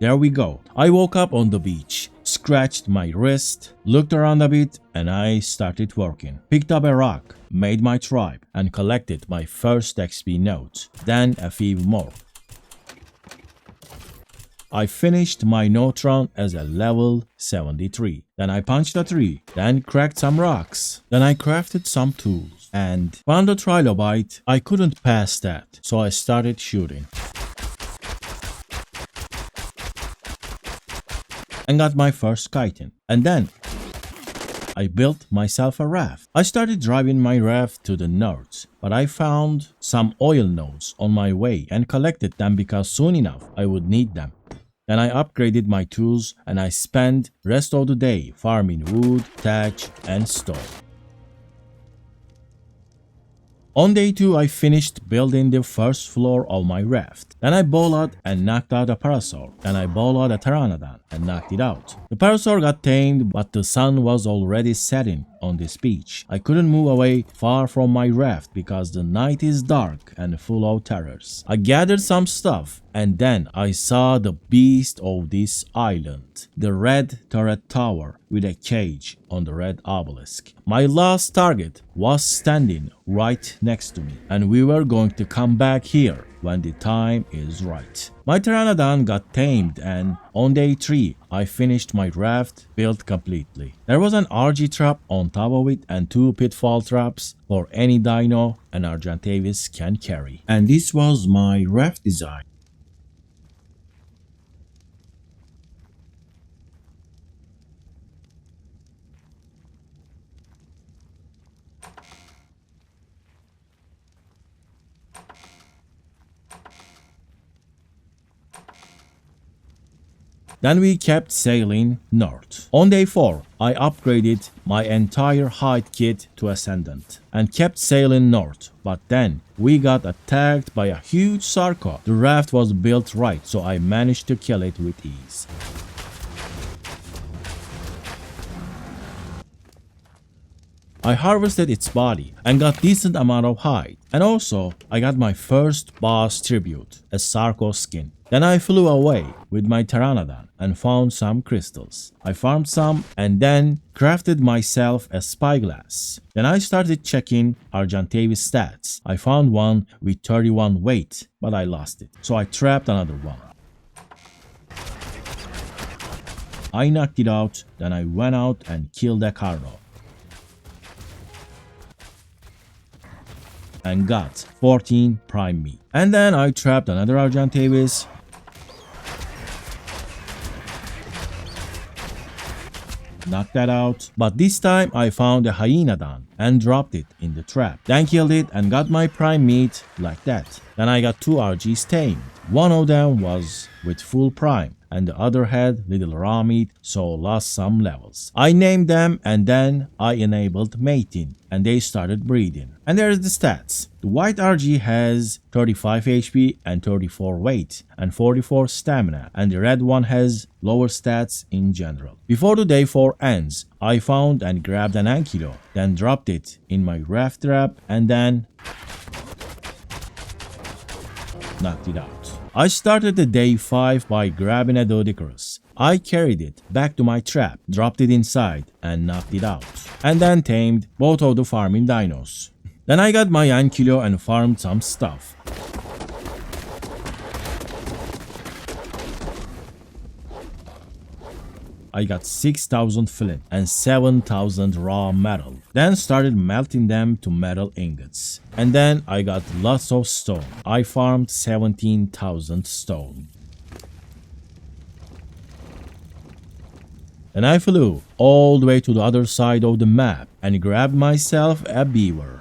There we go. I woke up on the beach, scratched my wrist, looked around a bit, and I started working. Picked up a rock, made my tribe, and collected my first XP note, then a few more. I finished my note run as a level 73. Then I punched a tree, then cracked some rocks. Then I crafted some tools and found a trilobite. I couldn't pass that, so I started shooting. And got my first chitin. And then I built myself a raft. I started driving my raft to the north, but I found some oil nodes on my way and collected them because soon enough I would need them. Then I upgraded my tools and I spent rest of the day farming wood, thatch, and stone. On day 2, I finished building the first floor of my raft. Then I bowled and knocked out a parasaur. Then I bowled a pteranodon and knocked it out. The parasaur got tamed, but the sun was already setting on this beach. I couldn't move away far from my raft because the night is dark and full of terrors. I gathered some stuff and then I saw the beast of this island, the red turret tower with a cage on the red obelisk. My last target was standing right next to me and we were going to come back here when the time is right. My pteranodon got tamed and on day 3 I finished my raft built completely. There was an RG trap on top of it and 2 pitfall traps for any dino an Argentavis can carry. And this was my raft design. Then we kept sailing north. On day 4, I upgraded my entire hide kit to Ascendant and kept sailing north, but then we got attacked by a huge sarco. The raft was built right, so I managed to kill it with ease. I harvested its body and got decent amount of hide. And also, I got my first boss tribute, a sarco skin. Then I flew away with my pteranodon and found some crystals. I farmed some and then crafted myself a spyglass. Then I started checking Argentavis stats. I found one with 31 weight, but I lost it. So I trapped another one. I knocked it out, then I went out and killed a carno. And got 14 prime meat. And then I trapped another Argentavis. Knocked that out, but this time I found a hyenodon and dropped it in the trap. Then killed it and got my prime meat like that. Then I got 2 RGs tamed. One of them was with full prime and the other had little raw meat, so lost some levels. I named them and then I enabled mating and they started breeding. And there's the stats. The white RG has 35 HP and 34 weight and 44 stamina, and the red one has lower stats in general. Before the day 4 ends, I found and grabbed an ankylo, then dropped it in my raft trap and then knocked it out. I started the day 5 by grabbing a Doedicurus. I carried it back to my trap, dropped it inside and knocked it out. And then tamed both of the farming dinos. Then I got my ankylo and farmed some stuff. I got 6,000 flint and 7,000 raw metal. Then started melting them to metal ingots. And then I got lots of stone. I farmed 17,000 stone. And I flew all the way to the other side of the map and grabbed myself a beaver.